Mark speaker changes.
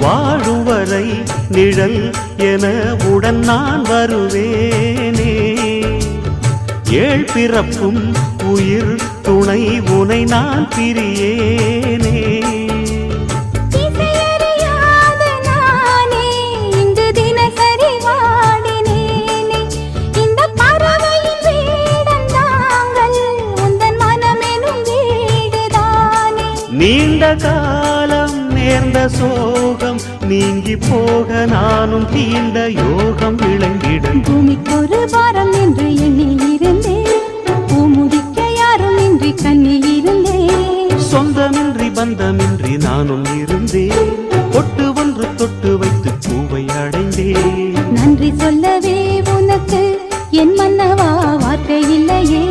Speaker 1: வாழும் வரை நிழல் என உடன் நான் வருவேனே. ஏழ் பிறப்பும் உயிர் துணை உனை நான் பிரியேனே. நீண்ட காலம் நேர்ந்த சோகம் நீங்கி போக நானும் தீண்ட யோகம் விளங்கிடும்.
Speaker 2: பூமிக்கொரு வாரம் என்று எண்ணி இருந்தேன், பூமுடிக்க யாரும் இன்றி கண்ணி இருந்தேன்.
Speaker 1: சொந்தமின்றி பந்தமின்றி நானும் இருந்தேன், பொட்டு ஒன்று தொட்டு வைத்து பூவை அடைந்தேன்.
Speaker 2: நன்றி சொல்லவே உனக்கு என் மன்னவா வார்த்தை இல்லையே.